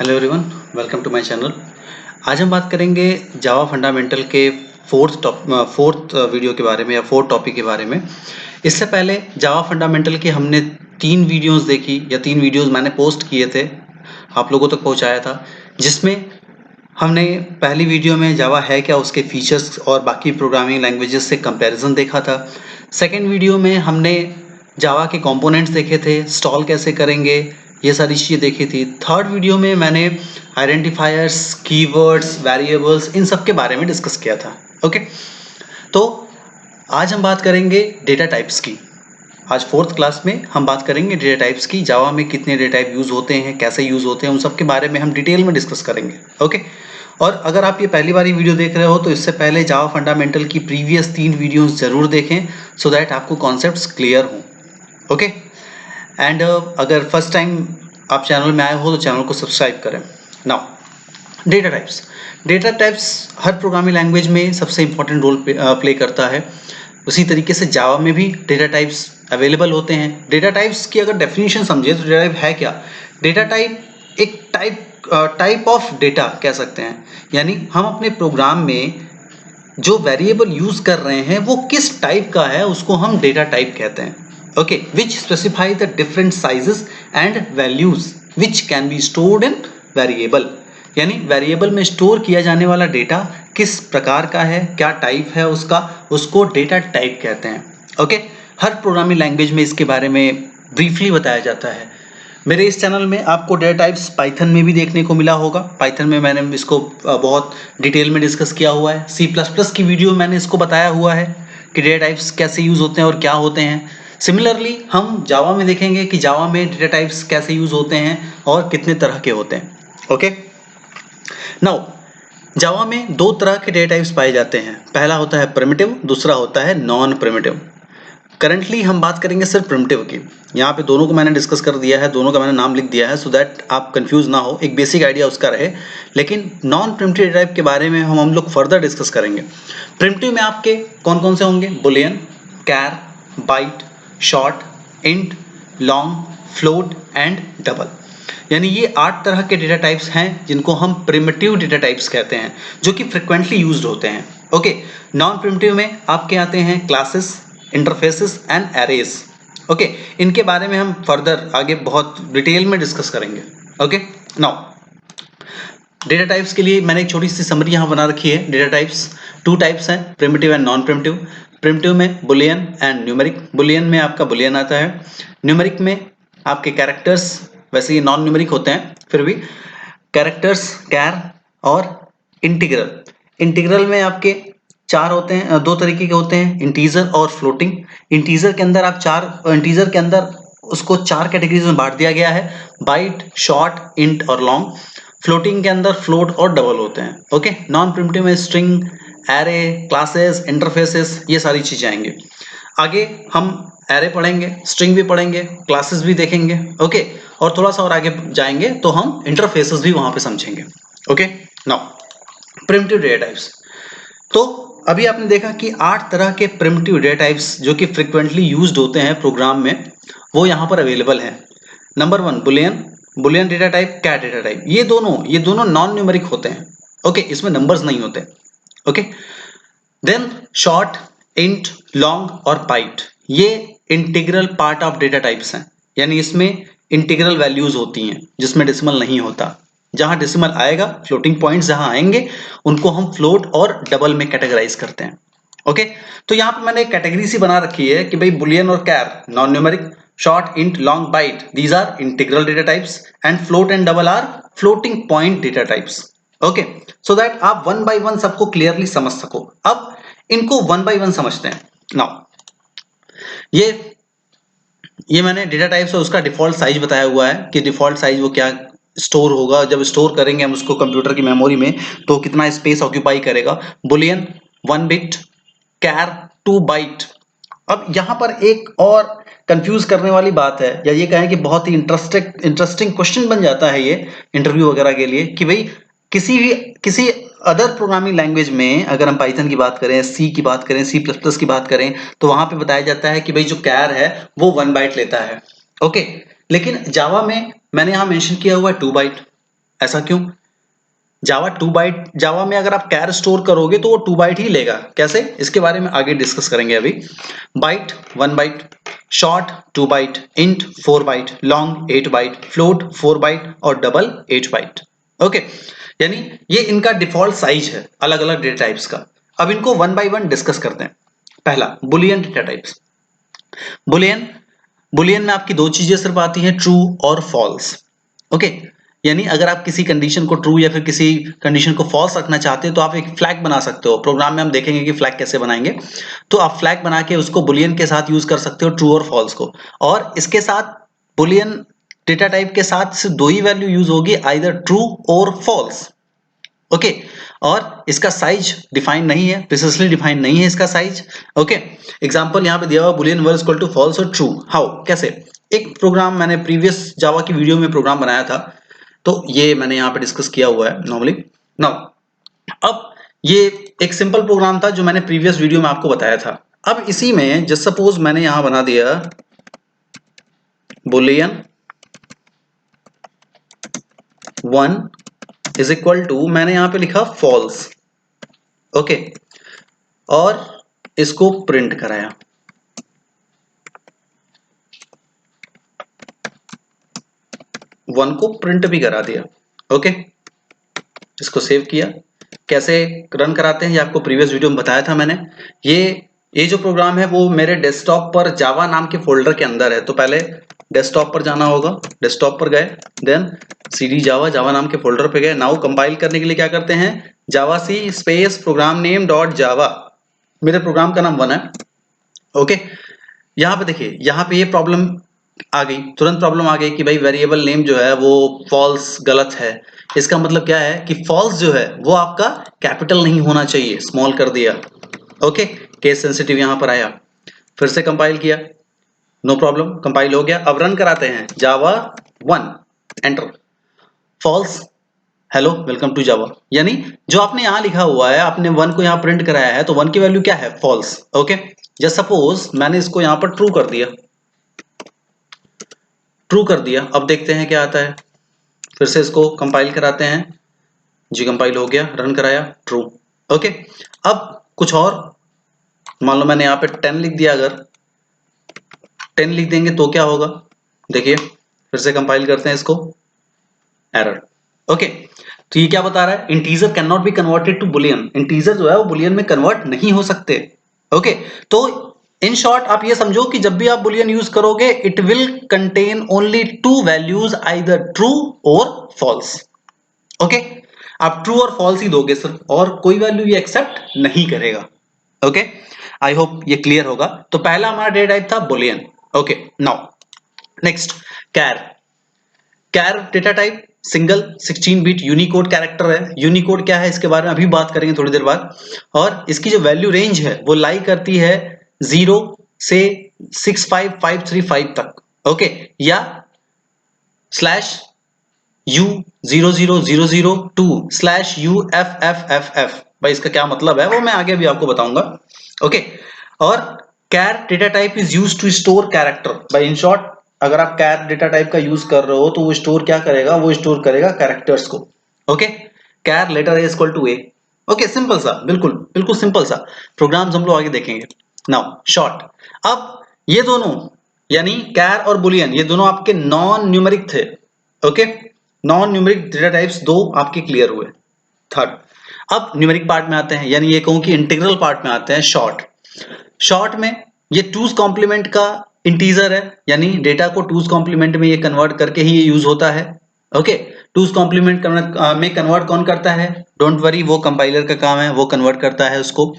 Hello everyone, welcome to my channel. आज हम बात करेंगे जावा फंडामेंटल के फोर्थ वीडियो के बारे में या फोर्थ टॉपिक के बारे में। इससे पहले जावा फंडामेंटल की हमने 3 वीडियोस देखी या 3 वीडियोस मैंने पोस्ट किए थे, आप लोगों तक पहुंचाया था, जिसमें हमने पहली वीडियो में जावा है क्या, उसके फीचर्स और बाकी प्रोग्रामिंग लैंग्वेजेस से कंपैरिजन देखा था। सेकेंड वीडियो में हमने जावा के कंपोनेंट्स देखे थे, इंस्टॉल कैसे करेंगे, ये सारी चीज़ें देखी थी। थर्ड वीडियो में मैंने आइडेंटिफायर्स, कीवर्ड्स, वेरिएबल्स, इन सब के बारे में डिस्कस किया था। ओके, तो आज हम बात करेंगे डेटा टाइप्स की। आज फोर्थ क्लास में हम बात करेंगे डेटा टाइप्स की। जावा में कितने डेटा टाइप यूज़ होते हैं, कैसे यूज़ होते हैं, उन सब के बारे में हम डिटेल में डिस्कस करेंगे। ओके, और अगर आप ये पहली बार वीडियो देख रहे हो तो इससे पहले जावा फंडामेंटल की प्रीवियस 3 वीडियोस ज़रूर देखें, सो दैट आपको कॉन्सेप्ट्स क्लियर हों। ओके, एंड अगर फर्स्ट टाइम आप चैनल में आए हो तो चैनल को सब्सक्राइब करें। नाउ डेटा टाइप्स हर प्रोग्रामिंग लैंग्वेज में सबसे इंपॉर्टेंट रोल प्ले करता है। उसी तरीके से जावा में भी डेटा टाइप्स अवेलेबल होते हैं। डेटा टाइप्स की अगर डेफिनेशन समझे तो डेटा टाइप है क्या? डेटा टाइप एक टाइप ऑफ डेटा कह सकते हैं, यानी हम अपने प्रोग्राम में जो वेरिएबल यूज कर रहे हैं वो किस टाइप का है, उसको हम डेटा टाइप कहते हैं। Okay, which specify the different sizes and values which can be stored in variable, यानी वेरिएबल में स्टोर किया जाने वाला डेटा किस प्रकार का है, क्या टाइप है उसका, उसको डेटा टाइप कहते हैं। ओके, हर प्रोग्रामिंग लैंग्वेज में इसके बारे में ब्रीफली बताया जाता है। मेरे इस चैनल में आपको डेटा टाइप्स पाइथन में भी देखने को मिला होगा। पाइथन में मैंने इसको बहुत डिटेल में डिस्कस किया हुआ है। C++ की वीडियो में मैंने इसको बताया हुआ है कि डेटा टाइप्स कैसे यूज़ होते हैं और क्या होते हैं। सिमिलरली हम जावा में देखेंगे कि जावा में डेटा टाइप्स कैसे यूज़ होते हैं और कितने तरह के होते हैं। ओके, नाउ जावा में 2 तरह के डेटा टाइप्स पाए जाते हैं। पहला होता है प्रिमिटिव, दूसरा होता है नॉन प्रिमिटिव। करंटली हम बात करेंगे सिर्फ प्रिमिटिव की। यहाँ पे दोनों को मैंने डिस्कस कर दिया है, दोनों का मैंने नाम लिख दिया है, सो दैट आप कंफ्यूज ना हो, एक बेसिक आइडिया उसका रहे। लेकिन नॉन प्रिमिटिव डेटा टाइप के बारे में हम लोग फर्दर डिस्कस करेंगे। प्रिमिटिव में आपके कौन कौन से होंगे? Boolean, char, byte, short, int, long, float and double, यानी ये 8 तरह के डेटा टाइप्स हैं जिनको हम प्रिमिटिव डेटा टाइप्स कहते हैं, जो कि फ्रिक्वेंटली यूज्ड होते हैं। ओके, नॉन प्रिमिटिव में आपके आते हैं classes, interfaces and arrays. Okay, इनके बारे में हम फर्दर आगे बहुत डिटेल में डिस्कस करेंगे। ओके, नाउ डेटा टाइप्स के लिए मैंने एक छोटी सी समरी यहाँ बना रखी है। डेटा टाइप्स 2 टाइप्स हैं, primitive and non primitive. Primitive में बुलियन एंड न्यूमेरिक। बुलियन में आपका बुलियन आता है, न्यूमेरिक में आपके कैरेक्टर्स, वैसे ये नॉन न्यूमेरिक होते हैं फिर भी, कैरेक्टर्स, कैर और इंटीग्रल। इंटीग्रल में आपके 4 होते हैं, 2 तरीके के होते हैं, इंटीजर और फ्लोटिंग। इंटीजर के अंदर इंटीजर के अंदर उसको 4 कैटेगरीज में बांट दिया गया है, बाइट, शॉर्ट, इंट और लॉन्ग। फ्लोटिंग के अंदर फ्लोट और डबल होते हैं। ओके, नॉन प्रिमिटिव में स्ट्रिंग, एरे, क्लासेस, इंटरफेसेस, ये सारी चीजें आएंगे। आगे हम एरे पढ़ेंगे, स्ट्रिंग भी पढ़ेंगे, क्लासेस भी देखेंगे। ओके, और थोड़ा सा और आगे जाएंगे तो हम इंटरफेसेस भी वहां पे समझेंगे। Okay, now primitive data types. तो अभी आपने देखा कि 8 तरह के प्रिमिटिव डेटा टाइप्स जो कि फ्रिक्वेंटली यूज्ड होते हैं प्रोग्राम में, वो यहाँ पर अवेलेबल हैं। Number 1 boolean. Boolean data type, char data type, ये दोनों नॉन न्यूमेरिक होते हैं। ओके, इसमें नंबर्स नहीं होते। Okay, then short, int, long और बाइट, ये integral part of data types हैं, यानी इसमें इंटीग्रल वैल्यूज होती हैं जिसमें डेसिमल नहीं होता। जहां डेसिमल आएगा, फ्लोटिंग पॉइंट्स जहां आएंगे, उनको हम फ्लोट और डबल में कैटेगराइज करते हैं। ओके, तो यहाँ पे मैंने एक कैटेगरी सी बना रखी है कि भाई बुलियन और char non numeric, short, int, long, byte these are integral data types and float and double are floating point data types. Okay, so that आप 1 बाय 1 सबको क्लियरली समझ सको। अब इनको 1 बाय 1 समझते हैं। नाउ ये मैंने डेटा टाइप्स और उसका डिफॉल्ट साइज बताया हुआ है कि डिफॉल्ट साइज वो क्या स्टोर होगा, जब स्टोर करेंगे हम उसको कंप्यूटर की मेमोरी में तो कितना स्पेस ऑक्यूपाई करेगा। बुलियन 1 बिट, कैर 2 बाइट। अब यहाँ पर एक और कंफ्यूज करने वाली बात है, या ये कहें कि बहुत ही इंटरेस्टिंग क्वेश्चन बन जाता है ये इंटरव्यू वगैरह के लिए, कि भाई किसी अदर प्रोग्रामिंग लैंग्वेज में अगर हम पाइथन की बात करें, सी की बात करें, C++ की बात करें, तो वहां पे बताया जाता है कि भाई जो कैर है वो 1 बाइट लेता है। ओके, लेकिन जावा में मैंने यहां मेंशन किया हुआ है 2 बाइट। ऐसा क्यों? जावा 2 बाइट, जावा में अगर आप कैर स्टोर करोगे तो वो 2 बाइट ही लेगा। कैसे? इसके बारे में आगे डिस्कस करेंगे अभी। Byte 1 byte, short 2 byte, int 4 byte, long 8 byte, float 4 byte और डबल 8 बाइट। ओके, यानी ये इनका डिफॉल्ट साइज है अलग अलग डेटा टाइप्स का। अब इनको वन बाय वन डिस्कस करते हैं। पहला, Boolean data types. Boolean, Boolean में आपकी दो चीजें सिर्फ आती हैं, ट्रू और फॉल्स। ओके, यानी अगर आप किसी कंडीशन को ट्रू या फिर किसी कंडीशन को फॉल्स रखना चाहते हैं तो आप एक फ्लैग बना सकते हो। प्रोग्राम में हम देखेंगे कि फ्लैग कैसे बनाएंगे। तो आप फ्लैग बना के उसको बुलियन के साथ यूज कर सकते हो, ट्रू और फॉल्स को। और इसके साथ बुलियन डेटा टाइप के साथ सिर्फ दो ही वैल्यू यूज होगी, आइदर ट्रू और फॉल्स। ओके, और इसका साइज डिफाइन नहीं है, प्रिसाइसली डिफाइन नहीं है इसका साइज। ओके, एग्जांपल यहां पे दिया हुआ boolean var equal to false और ट्रू। हाउ, कैसे? एक प्रोग्राम मैंने प्रीवियस जावा की वीडियो में प्रोग्राम बनाया था, तो ये मैंने यहाँ पे डिस्कस किया हुआ है नॉर्मली। नाउ अब ये एक सिंपल प्रोग्राम था जो मैंने प्रीवियस वीडियो में आपको बताया था। अब इसी में जस्ट सपोज मैंने यहां बना दिया बुलियन 1 इज इक्वल टू, मैंने यहां पे लिखा फॉल्स। ओके, और इसको प्रिंट कराया। वन को प्रिंट भी करा दिया। ओके, इसको सेव किया। कैसे रन कराते हैं ये आपको प्रीवियस वीडियो में बताया था मैंने। ये जो प्रोग्राम है वो मेरे डेस्कटॉप पर जावा नाम के फोल्डर के अंदर है। तो पहले डेस्कटॉप पर जाना होगा, डेस्कटॉप पर गए, देन सीडी जावा, जावा नाम के फोल्डर पे गए। नाउ कंपाइल करने के लिए क्या करते हैं, Java C space program name dot Java, मेरे प्रोग्राम का नाम 1 है। ओके, यहाँ पे देखिए, यहाँ पे ये प्रॉब्लम आ गई, तुरंत प्रॉब्लम आ गई कि भाई वेरिएबल नेम जो है वो फॉल्स, गलत है। इसका मतलब क्या है कि फॉल्स जो है वो आपका कैपिटल नहीं होना चाहिए, स्मॉल कर दिया। ओके, केस सेंसिटिव यहाँ पर आया। फिर से कंपाइल किया, नो प्रॉब्लम, कंपाइल हो गया। अब रन कराते हैं Java 1, enter, false, hello welcome to Java. यानी जो आपने यहां लिखा हुआ है, आपने 1 को यहां प्रिंट कराया है, तो 1 की वैल्यू क्या है, फॉल्स। ओके, जस्ट सपोज मैंने इसको यहां पर ट्रू कर दिया, ट्रू कर दिया। अब देखते हैं क्या आता है। फिर से इसको कंपाइल कराते हैं, जी कंपाइल हो गया, रन कराया, ट्रू। ओके, अब कुछ और, मान लो मैंने यहाँ पे 10 लिख दिया। अगर 10 लिख देंगे तो क्या होगा, देखिए फिर से कंपाइल करते हैं इसको, एरर। ओके, तो ये क्या बता रहा है, integer can not be converted to boolean. Integer जो है वो बुलियन में कन्वर्ट नहीं हो सकते। ओके, तो इन शॉर्ट आप ये समझो कि जब भी आप बुलियन यूज करोगे, it will contain only two values, either true और फॉल्स। ओके, आप ट्रू और फॉल्स ही दोगे सिर्फ, और कोई वैल्यू ये एक्सेप्ट नहीं करेगा। ओके, आई होप ये क्लियर होगा। तो पहला हमारा डेटा टाइप था boolean. Okay, now next, char. Char data type single 16 bit Unicode character है। यूनिकोड क्या है इसके बारे में अभी बात करेंगे थोड़ी देर बाद। और इसकी जो वैल्यू रेंज है वो लाई करती है 0 से 65535 तक। ओके, या स्लैश U00002/UFFFF। भाई इसका क्या मतलब है वो मैं आगे भी आपको बताऊंगा। ओके, और char data type is use to store character. भाई इन शॉर्ट, अगर आप कैर डेटा टाइप का यूज कर रहे हो तो वो स्टोर क्या करेगा, वो स्टोर करेगा कैरेक्टर्स को। Okay, char letter A equal to A. Okay, simple सा, बिल्कुल बिल्कुल सिंपल सा प्रोग्राम्स हम लोग आगे देखेंगे। नाउ शॉर्ट, अब ये दोनों यानी कैर और बुलियन, ये दोनों आपके नॉन न्यूमेरिक थे। Okay, non numeric data types दो आपके क्लियर हुए। थर्ड, अब न्यूमेरिक पार्ट में आते हैं, यानी ये कहूं कि इंटीग्रल पार्ट में आते हैं। शॉर्ट, शॉर्ट में ये टूज कॉम्प्लीमेंट का इंटीजर है, यानी डेटा को टूज कॉम्प्लीमेंट में ये कन्वर्ट करके ही ये यूज होता है। ओके, टूज कॉम्प्लीमेंट में कन्वर्ट कौन करता है, डोंट वरी, वो कंपाइलर का काम है, वो कन्वर्ट करता है उसको।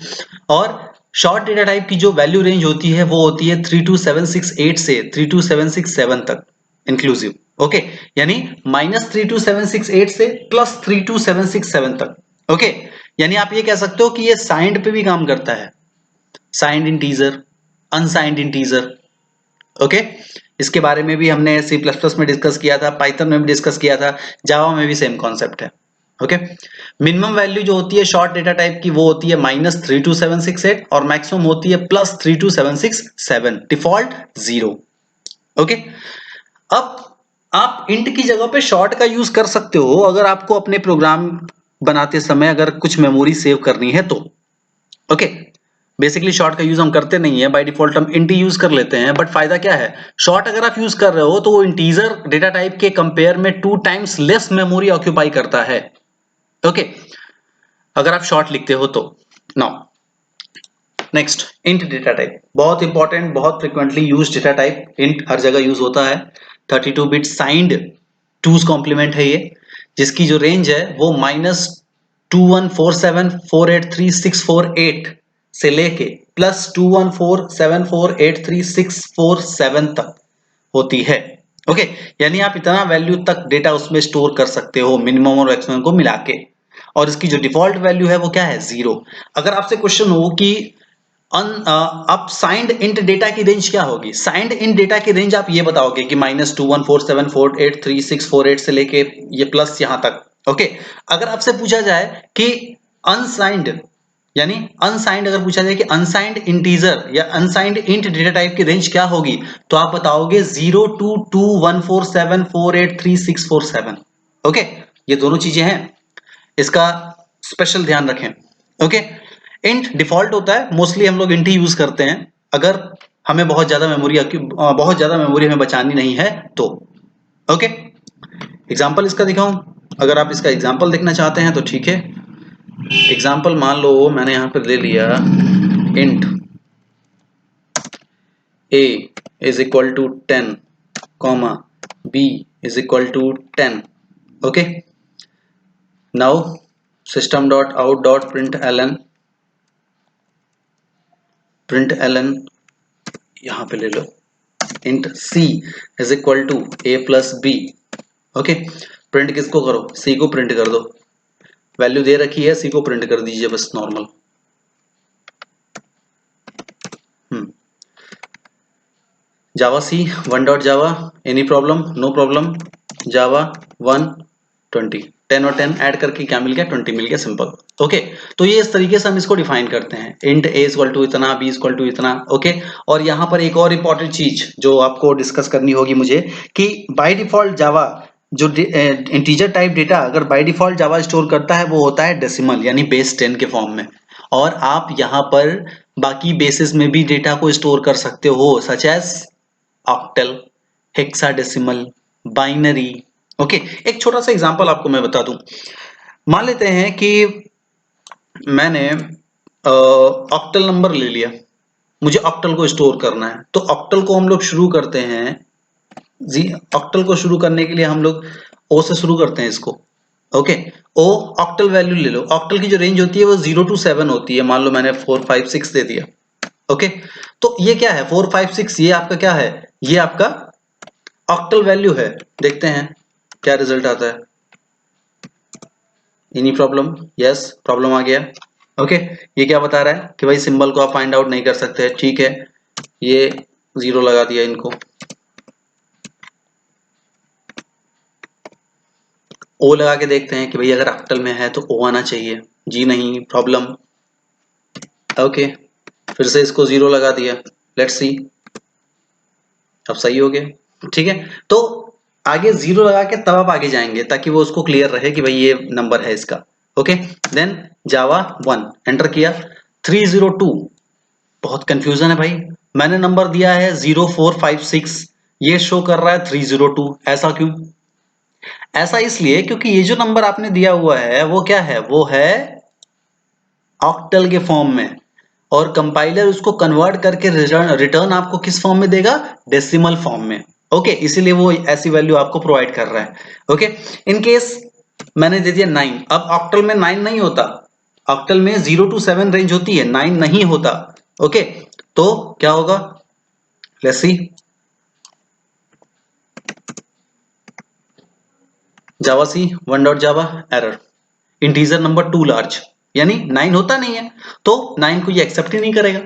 और शॉर्ट डेटा टाइप की जो वैल्यू रेंज होती है वो होती है 32768 से 32767 तक इंक्लूसिव। ओके, यानी -32768 से +32767 तक। ओके, यानी आप ये कह सकते हो कि ये साइंड पे भी काम करता है, signed integer, unsigned integer. Okay, इसके बारे में भी हमने C++ में डिस्कस किया था, पाइथन में भी डिस्कस किया था, जावा में भी सेम कॉन्सेप्ट है। ओके, मिनिमम वैल्यू जो होती है शॉर्ट डेटा टाइप की वो होती है -32768 और मैक्सिमम होती है +32767, डिफॉल्ट 0। ओके, अब आप इंट की जगह पे शॉर्ट का यूज कर सकते हो अगर आपको अपने प्रोग्राम बनाते समय अगर कुछ मेमोरी सेव करनी है तो। ओके, बेसिकली शॉर्ट का यूज हम करते नहीं है, बाय डिफॉल्ट हम इंट यूज कर लेते हैं, बट फायदा क्या है, शॉर्ट अगर आप यूज कर रहे हो तो वो इंटीजर डेटा टाइप के कंपेयर में 2 टाइम्स लेस मेमोरी ऑक्यूपाई करता है। ओके, अगर आप शॉर्ट लिखते हो तो। Now next, int data type, बहुत इंपॉर्टेंट, बहुत frequently use data type. Int हर जगह यूज होता है। 32 बिट साइंड टूज कॉम्प्लीमेंट है ये, जिसकी जो रेंज है वो -2147483648 से लेके +2147483647 तक होती है। ओके, यानी आप इतना वैल्यू तक डेटा उसमें स्टोर कर सकते हो, मिनिमम और मैक्सिमम को मिला के। और इसकी जो डिफॉल्ट वैल्यू है वो क्या है, 0। अगर आपसे क्वेश्चन हो कि अब साइंड इंट डेटा की रेंज क्या होगी, साइंड इंट डेटा की रेंज आप ये बताओगे कि -2147483648 से लेके ये प्लस यहां तक। ओके, अगर आपसे पूछा जाए कि अनसाइंड, यानी अनसाइंड अगर पूछा जाए कि अनसाइंड इंटीजर या अनसाइंड इंट डेटा टाइप की रेंज क्या होगी, तो आप बताओगे 02214748367। ओके, ये दोनों चीजें हैं, इसका स्पेशल ध्यान रखें। ओके, इंट डिफॉल्ट होता है, मोस्टली हम लोग इंट ही यूज करते हैं अगर हमें बहुत ज्यादा मेमोरी हमें बचानी नहीं है तो। ओके, एग्जांपल इसका दिखाऊं, अगर आप इसका एग्जांपल देखना चाहते हैं तो ठीक है। एग्जांपल मान लो मैंने यहां पर ले लिया int a is equal to 10 comma b is equal to 10। okay, now system.out.println यहां पे ले लो int c is equal to a plus b। Okay, print किसको करो, c को प्रिंट कर दो, वैल्यू दे रखी है, c को प्रिंट कर दीजिए बस नॉर्मल। जावा सी 1.java, any problem, no problem. Java 120, 10 और 10 ऐड करके क्या मिल गया, 20 मिल गया, सिंपल। ओके, तो ये इस तरीके से हम इसको डिफाइन करते हैं, इंट a इक्वल टू इतना, b इक्वल टू इतना। ओके, और यहाँ पर एक और इंपॉर्टेंट चीज जो आपको डिस्कस करनी होगी मुझे, कि बाय डिफॉल्ट जावा जो इंटीजर टाइप डेटा अगर बाय डिफॉल्ट जावा स्टोर करता है वो होता है डेसिमल, यानी बेस 10 के फॉर्म में। और आप यहाँ पर बाकी बेसिस में भी डेटा को स्टोर कर सकते हो, such as octal, hexadecimal, binary. Okay, एक छोटा सा एग्जांपल आपको मैं बता दूं। मान लेते हैं कि मैंने ऑक्टल नंबर ले लिया, मुझे ऑक्टल को स्टोर करना है, तो ऑक्टल को हम लोग शुरू करते हैं ऑक्टल को शुरू करने के लिए हम लोग ओ से शुरू करते हैं इसको। ओके, ओ ऑक्टल वैल्यू ले लो, ऑक्टल की जो रेंज होती है वो 0 to 7 होती है, मान लो मैंने 4 5 6 दे दिया। ओके, तो ये क्या है, 4 5 6, ये आपका क्या है, ये आपका ऑक्टल वैल्यू है। देखते हैं क्या रिजल्ट आता है। एनी प्रॉब्लम, यस प्रॉब्लम आ गया। ओके, ये क्या बता रहा है कि भाई सिंबल को आप फाइंड आउट नहीं कर सकते, ठीक है, ये 0 लगा दिया इनको। ओ लगा के देखते हैं कि भाई अगर ऑक्टल में है तो ओ आना चाहिए, जी नहीं, प्रॉब्लम। ओके, फिर से इसको 0 लगा दिया, लेट्स सी, अब सही हो गया। ठीक है, तो आगे 0 लगा के तब आप आगे जाएंगे ताकि वो उसको क्लियर रहे कि भाई ये नंबर है इसका। ओके, देन जावा 1 एंटर किया, 302, बहुत कंफ्यूजन है भाई, मैंने नंबर दिया है 0456, ये शो कर रहा है 302, ऐसा क्यों? ऐसा इसलिए क्योंकि ये जो नंबर आपने दिया हुआ है वो क्या है, वो है ऑक्टल के फॉर्म में, और कंपाइलर उसको कन्वर्ट करके रिटर्न आपको किस फॉर्म में देगा, डेसिमल फॉर्म में। ओके, इसीलिए वो ऐसी वैल्यू आपको प्रोवाइड कर रहा है। ओके, इन केस मैंने दे दिया 9, अब ऑक्टल में 9 नहीं होता, ऑक्टल में 0 to 7 रेंज होती है, 9 नहीं होता। ओके, तो क्या होगा, let's see, Java C 1.java error, integer number too large, यानी 9 होता नहीं है, तो 9 को ये एक्सेप्ट ही नहीं करेगा।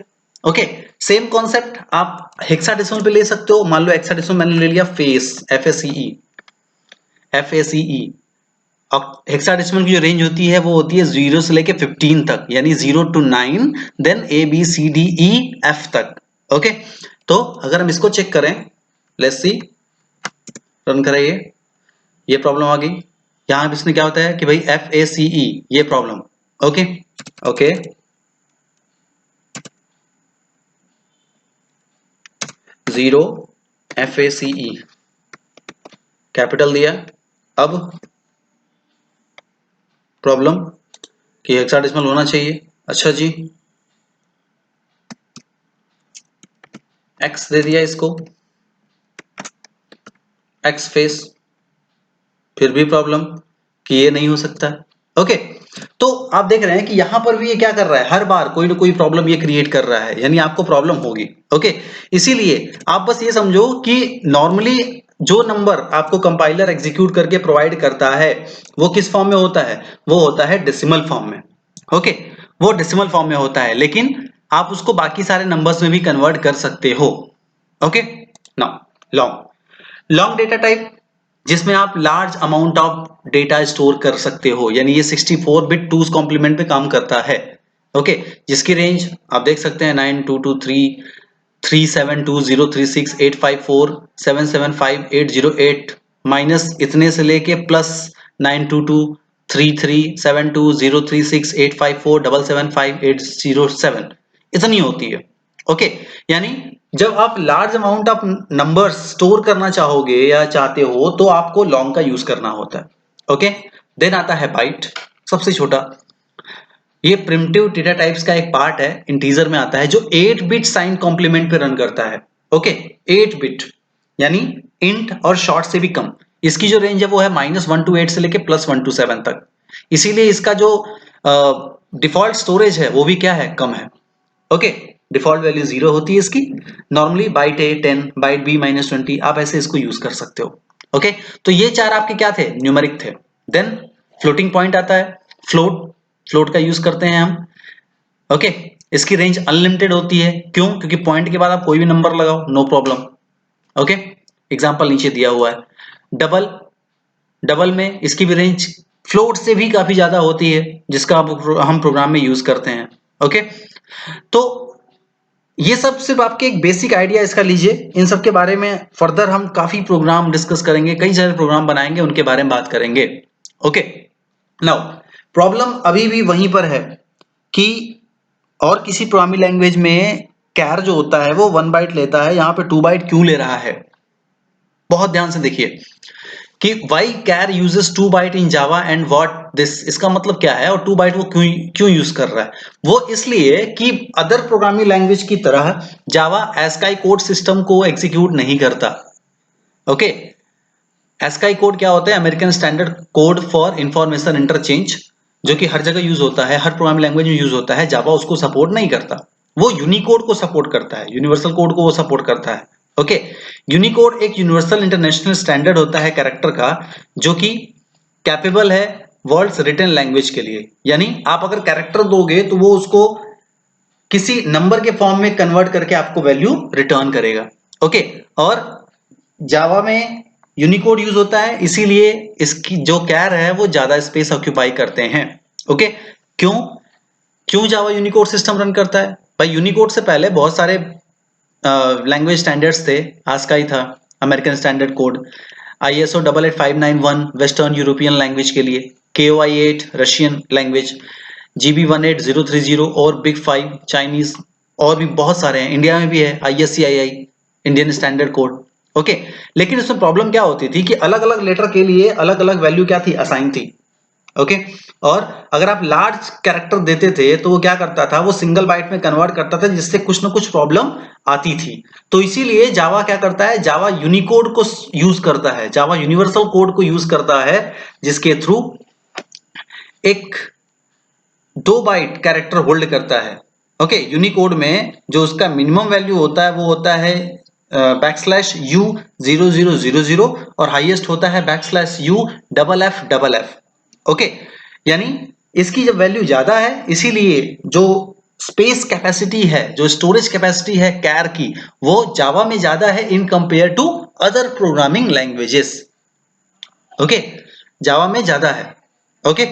ओके, सेम कॉन्सेप्ट आप हेक्साडेसिमल पे ले सकते हो, मान लो हेक्साडेसिमल मैंने ले लिया फेस, FACE। हेक्साडेसिमल की जो रेंज होती है वो होती है 0 से लेके 15 तक, यानी 0 to 9, देन ABCDEF तक। ओके, तो अगर हम इसको चेक करें, लेट्स सी, रन कराइए, ये प्रॉब्लम आ गई। यहाँ इसमें क्या होता है कि भाई FACE ये problem, okay okay 0 FACE capital दिया। अब प्रॉब्लम कि हेक्साडेसिमल होना चाहिए, अच्छा जी X दे दिया इसको, X फेस, फिर भी प्रॉब्लम कि ये नहीं हो सकता। ओके, तो आप देख रहे हैं कि यहां पर भी ये क्या कर रहा है, हर बार कोई ना कोई प्रॉब्लम ये क्रिएट कर रहा है, यानी आपको प्रॉब्लम होगी। ओके, इसीलिए आप बस ये समझो कि नॉर्मली जो नंबर आपको कंपाइलर एग्जीक्यूट करके प्रोवाइड करता है वो किस फॉर्म में होता है, वो होता है डेसिमल फॉर्म में। ओके, वो डेसिमल फॉर्म में होता है, लेकिन आप उसको बाकी सारे नंबर्स में भी कन्वर्ट कर सकते हो। Okay, now long data type, जिसमें आप large amount of data store कर सकते हो, यानी ये 64 बिट टूज कॉम्प्लीमेंट पे काम करता है। ओके, जिसकी रेंज आप देख सकते हैं 922337203685477580 माइनस इतने से लेके प्लस 922337203685477580 इतनी होती है। ओके, यानी जब आप large amount of numbers store करना चाहोगे या चाहते हो तो आपको लॉन्ग का यूज करना होता है। ओके, देन आता है बाइट, सबसे छोटा। ये प्रिमिटिव डेटा टाइप्स का एक पार्ट है, इंटीजर में आता है, जो 8 बिट साइन कॉम्प्लीमेंट पे रन करता है। ओके, 8 बिट यानी इंट और शॉर्ट से भी कम। इसकी जो रेंज है वो है -1 to 8 से लेके +1 to 7 तक। इसीलिए इसका जो डिफॉल्ट स्टोरेज है वो भी क्या है, कम है। ओके, डिफॉल्ट वैल्यू 0 होती है इसकी। Normally byte A 10, byte B -20, आप ऐसे इसको यूज कर सकते हो। ओके, तो ये चार आपके क्या थे, न्यूमेरिक थे। देन फ्लोटिंग पॉइंट आता है, फ्लोट का यूज करते हैं हम। ओके, इसकी रेंज अनलिमिटेड होती है, क्यों, क्योंकि पॉइंट के बाद आप कोई भी नंबर लगाओ, नो प्रॉब्लम। ओके, एग्जाम्पल नीचे दिया हुआ है। डबल डबल में इसकी भी रेंज फ्लोट से भी काफी ज्यादा होती है, जिसका हम प्रोग्राम में यूज करते हैं। ओके, तो ये सब सिर्फ आपके एक बेसिक आइडिया इसका लीजिए। इन सब के बारे में फर्दर हम काफी प्रोग्राम डिस्कस करेंगे, कई सारे प्रोग्राम बनाएंगे, उनके बारे में बात करेंगे। ओके, नाउ प्रॉब्लम अभी भी वहीं पर है कि और किसी प्रोग्रामिंग लैंग्वेज में कैर जो होता है वो 1 बाइट लेता है, यहां पे 2 बाइट क्यों ले रहा है। बहुत ध्यान से देखिए कि why char uses 2 byte in Java and what this, इसका मतलब क्या है, और 2 बाइट वो क्यों क्यों यूज कर रहा है। वो इसलिए कि अदर प्रोग्रामिंग लैंग्वेज की तरह जावा एस्काई कोड सिस्टम को एग्जीक्यूट नहीं करता। ओके, एस्काई कोड क्या होता है, American standard code for information interchange, जो कि हर जगह यूज होता है, हर प्रोग्रामिंग लैंग्वेज में यूज होता है। जावा उसको सपोर्ट नहीं करता, वो यूनिकोड को सपोर्ट करता है, यूनिवर्सल कोड को वो सपोर्ट करता है। ओके, यूनिकोड एक यूनिवर्सल इंटरनेशनल स्टैंडर्ड होता है कैरेक्टर का, जो कि कैपेबल है वर्ड्स रिटन लैंग्वेज के लिए। यानी आप अगर कैरेक्टर दोगे तो वो उसको किसी नंबर के फॉर्म में कन्वर्ट करके आपको वैल्यू रिटर्न करेगा। ओके, और जावा में यूनिकोड यूज होता है, इसीलिए इसकी जो कैर है वो ज्यादा स्पेस ऑक्यूपाई करते हैं। ओके, क्यों क्यों जावा यूनिकोड सिस्टम रन करता है भाई, यूनिकोड से पहले बहुत सारे लैंग्वेज स्टैंडर्ड्स थे। आस्काई था, American standard code, ISO 88591 western European language के लिए, KOI8 रशियन लैंग्वेज, GB18030 और बिग 5 चाइनीज, और भी बहुत सारे हैं, इंडिया में भी है ISCII Indian standard code. Okay, लेकिन इसमें प्रॉब्लम क्या होती थी कि अलग अलग लेटर के लिए अलग अलग वैल्यू क्या थी, असाइन थी। ओके, और अगर आप लार्ज कैरेक्टर देते थे तो वो क्या करता था, वो सिंगल बाइट में कन्वर्ट करता था, जिससे कुछ ना कुछ प्रॉब्लम आती थी। तो इसीलिए जावा क्या करता है, जावा यूनिकोड को यूज करता है, जावा यूनिवर्सल कोड को यूज करता है, जिसके थ्रू एक 2 बाइट कैरेक्टर होल्ड करता है। ओके, यूनिकोड में जो उसका मिनिमम वैल्यू होता है वो होता है \U0000 और हाईएस्ट होता है \U_FF। ओके, यानी इसकी जब वैल्यू ज्यादा है, इसीलिए जो स्पेस कैपेसिटी है, जो स्टोरेज कैपेसिटी है कैर की, वो जावा में ज्यादा है in compare to other programming languages. Okay, Java में ज्यादा है। ओके,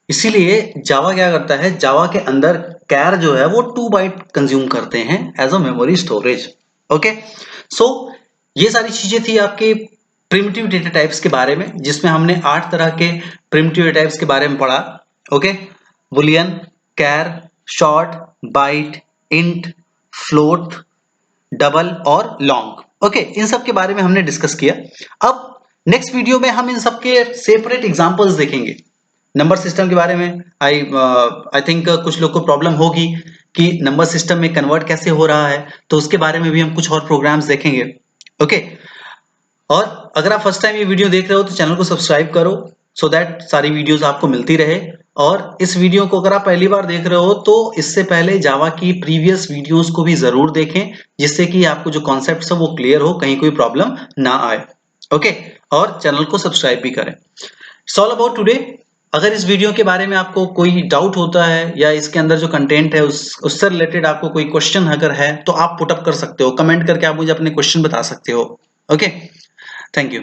इसीलिए जावा क्या करता है, जावा के अंदर कैर जो है वो 2 बाइट कंज्यूम करते हैं as a memory storage. Okay, so ये सारी चीजें थी आपके प्रिमिटिव डेटा टाइप्स के बारे में, जिसमें हमने 8 तरह के प्रिमिटिव डेटा टाइप्स के बारे में पढ़ा। Okay, boolean, char, short, byte, int, float, double और लॉन्ग। ओके, इन सब के बारे में हमने डिस्कस किया। अब नेक्स्ट वीडियो में हम इन सब के सेपरेट एग्जांपल्स देखेंगे। नंबर सिस्टम के बारे में आई थिंक कुछ लोग को प्रॉब्लम होगी कि नंबर सिस्टम में कन्वर्ट कैसे हो रहा है, तो उसके बारे में भी हम कुछ और प्रोग्राम्स देखेंगे। ओके, और अगर आप फर्स्ट टाइम ये वीडियो देख रहे हो तो चैनल को सब्सक्राइब करो, सो दैट सारी वीडियोस आपको मिलती रहे। और इस वीडियो को अगर आप पहली बार देख रहे हो तो इससे पहले जावा की प्रीवियस वीडियोस को भी जरूर देखें, जिससे कि आपको जो कॉन्सेप्ट्स है वो क्लियर हो, कहीं कोई प्रॉब्लम ना आए। ओके, और चैनल को सब्सक्राइब भी करें। It's all about today. अगर इस वीडियो के बारे में आपको कोई डाउट होता है या इसके अंदर जो कंटेंट है उससे रिलेटेड आपको कोई क्वेश्चन अगर है तो आप पुट अप कर सकते हो, कमेंट करके आप मुझे अपने क्वेश्चन बता सकते हो। Okay, thank you.